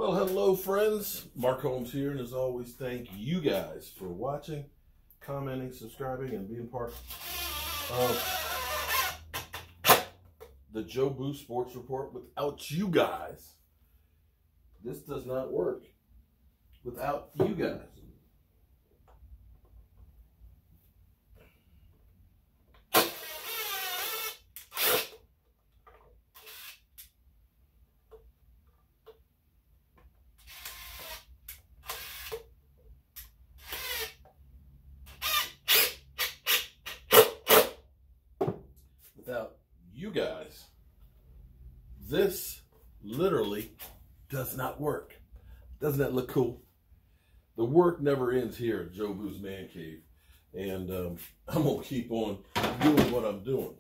Well, hello friends, Mark Holmes here, and as always, thank you guys for watching, commenting, subscribing, and being part of the Joe Boo Sports Report. Without you guys, this does not work. Without you guys. Without you guys, this literally does not work. Doesn't that look cool? The work never ends here at Joe Boo's Man Cave, and I'm going to keep on doing what I'm doing.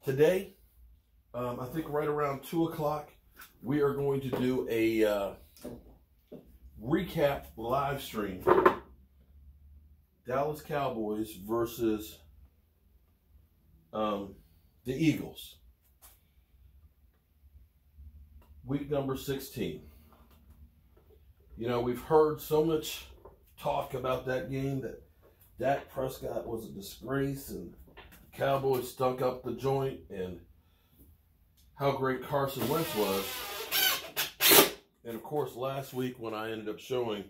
Today, I think right around 2 o'clock, we are going to do a recap live stream. Dallas Cowboys versus the Eagles. Week number 16. You know, we've heard so much talk about that game that Dak Prescott was a disgrace and the Cowboys stunk up the joint and how great Carson Wentz was. And of course, last week when I ended up showing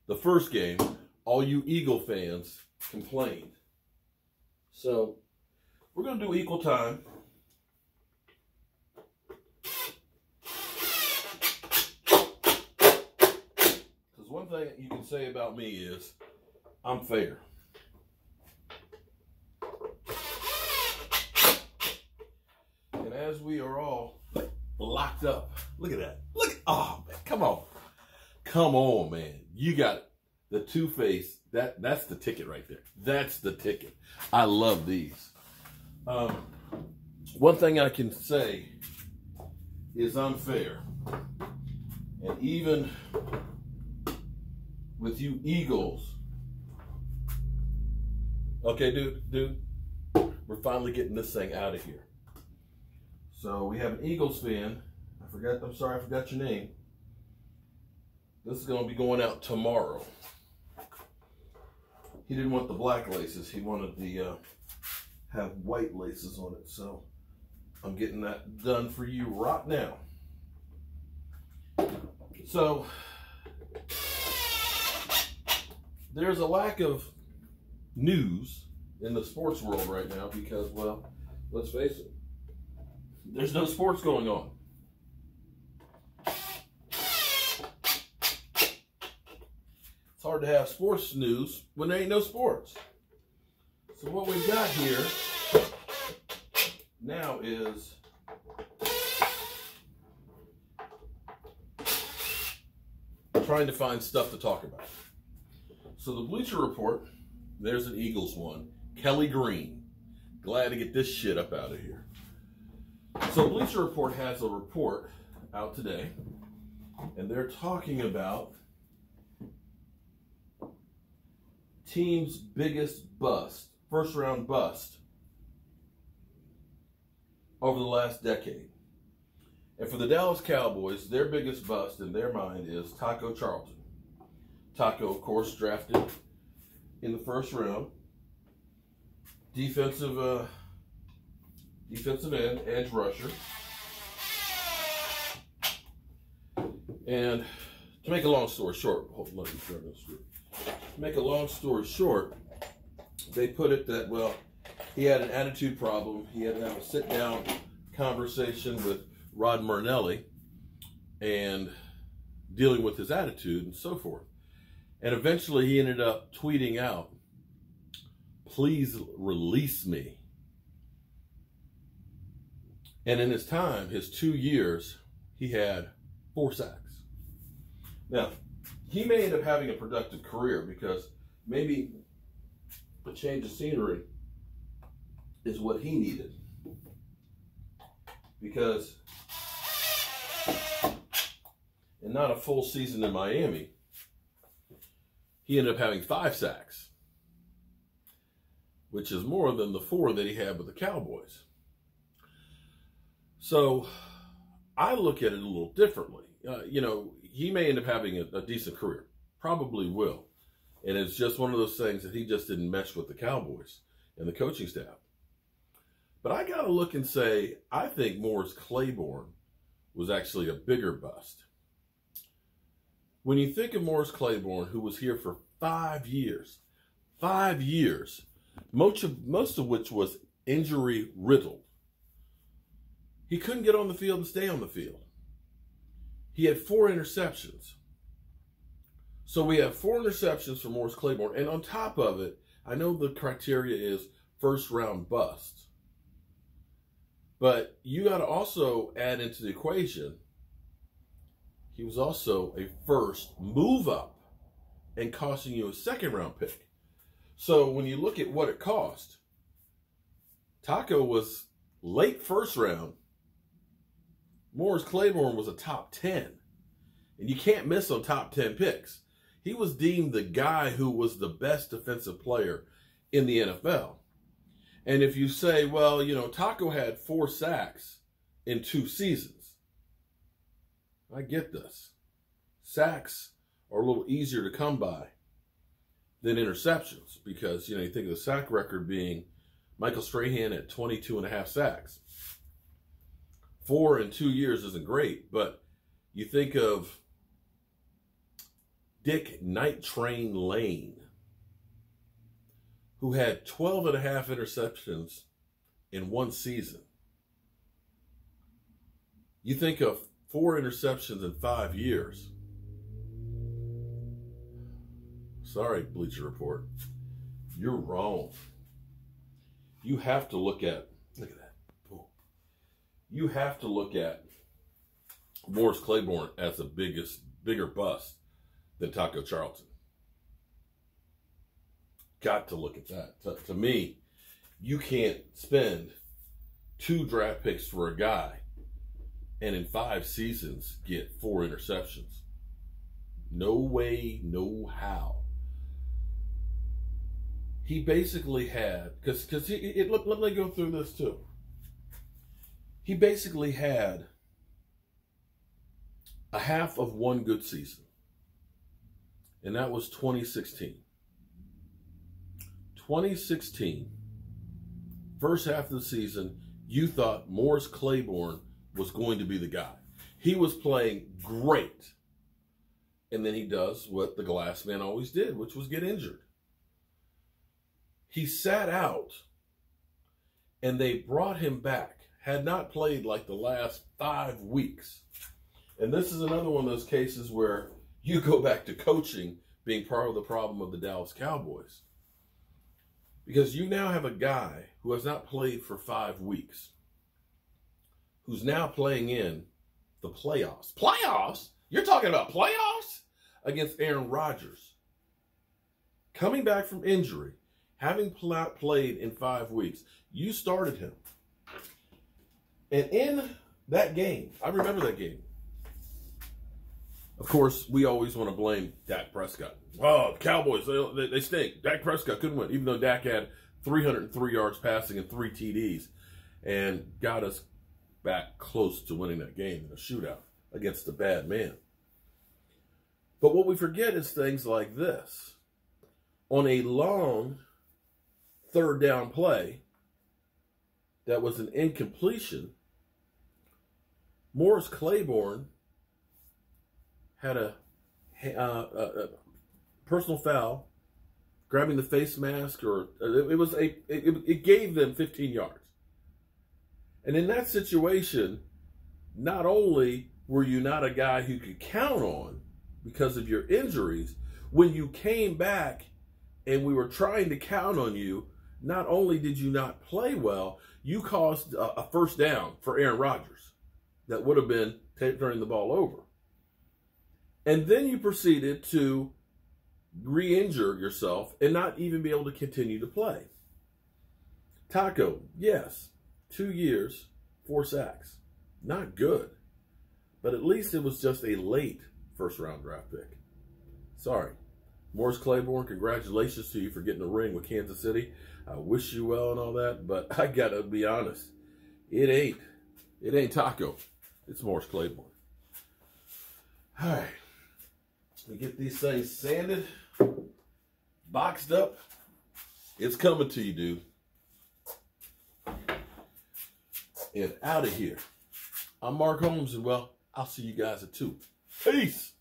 the first game, all you Eagle fans complained. So we're going to do equal time. Because one thing you can say about me is I'm fair. And as we are all locked up, look at that. Oh, man, come on. Come on, man. You got it. The two-face, that's the ticket right there. That's the ticket. I love these. One thing I can say is I'm fair. And even with you Eagles, okay, dude, we're finally getting this thing out of here. So we have an Eagles fan. I'm sorry, I forgot your name. This is going to be going out tomorrow. He didn't want the black laces. He wanted the have white laces on it. So I'm getting that done for you right now. So there's a lack of news in the sports world right now because, well, let's face it, there's no sports going on. It's hard to have sports news when there ain't no sports. So what we've got here now is trying to find stuff to talk about. So the Bleacher Report, there's an Eagles one. Kelly Green. Glad to get this shit up out of here. So Bleacher Report has a report out today, and they're talking about team's biggest bust, first round bust over the last decade. And for the Dallas Cowboys, their biggest bust in their mind is Taco Charlton. Taco, of course, drafted in the first round. Defensive end, edge rusher. And to make a long story short, hold on, let me turn this through. To make a long story short, they put it that, well, he had an attitude problem. He had to have a sit-down conversation with Rod Marinelli and dealing with his attitude and so forth. And eventually he ended up tweeting out, "Please release me." And in his time, his 2 years, he had 4 sacks. Now, he may end up having a productive career because maybe a change of scenery is what he needed. Because in not a full season in Miami, he ended up having 5 sacks, which is more than the 4 that he had with the Cowboys. So I look at it a little differently. You know, he may end up having a decent career. Probably will. And it's just one of those things that he just didn't mesh with the Cowboys and the coaching staff. But I got to look and say, I think Morris Claiborne was actually a bigger bust. When you think of Morris Claiborne, who was here for 5 years, most of which was injury riddled. He couldn't get on the field and stay on the field. He had 4 interceptions. So we have 4 interceptions for Morris Claiborne. And on top of it, I know the criteria is first round bust. But you got to also add into the equation, he was also a first move up and costing you a second round pick. So when you look at what it cost, Taco was late first round. Morris Claiborne was a top 10. And you can't miss on top 10 picks. He was deemed the guy who was the best defensive player in the NFL. And if you say, well, you know, Taco had 4 sacks in 2 seasons. I get this. Sacks are a little easier to come by than interceptions because, you know, you think of the sack record being Michael Strahan at 22.5 sacks. 4 in 2 years isn't great, but you think of Dick Night Train Lane, who had 12.5 interceptions in 1 season. You think of 4 interceptions in 5 years. Sorry, Bleacher Report. You're wrong. You have to look at that. You have to look at Morris Claiborne as a bigger bust than Taco Charlton. Got to look at that. To me, you can't spend 2 draft picks for a guy and in 5 seasons get 4 interceptions. No way, no how. He basically had, let me go through this too. He basically had a half of 1 good season, and that was 2016. 2016, first half of the season, you thought Morris Claiborne was going to be the guy. He was playing great. And then he does what the glass man always did, which was get injured. He sat out, and they brought him back. Had not played like the last 5 weeks. And this is another one of those cases where you go back to coaching being part of the problem of the Dallas Cowboys. Because you now have a guy who has not played for 5 weeks, who's now playing in the playoffs. Playoffs? You're talking about playoffs? Against Aaron Rodgers. Coming back from injury, having played in 5 weeks, you started him. And in that game, I remember that game. Of course, we always want to blame Dak Prescott. Oh, the Cowboys, they stink. Dak Prescott couldn't win, even though Dak had 303 yards passing and 3 TDs and got us back close to winning that game in a shootout against a bad man. But what we forget is things like this. On a long 3rd down play that was an incompletion, Morris Claiborne had a personal foul, grabbing the face mask, or it gave them 15 yards. And in that situation, not only were you not a guy who could count on because of your injuries, when you came back and we were trying to count on you, not only did you not play well, you caused a first down for Aaron Rodgers that would have been turning the ball over. And then you proceeded to re-injure yourself and not even be able to continue to play. Taco, yes, 2 years, 4 sacks. Not good. But at least it was just a late first-round draft pick. Sorry. Morris Claiborne, congratulations to you for getting a ring with Kansas City. I wish you well and all that, but I got to be honest. It ain't Taco. It's Morris Claiborne. All right. to get these things sanded, boxed up. It's coming to you, dude. And out of here. I'm Mark Holmes, and well, I'll see you guys at 2. Peace.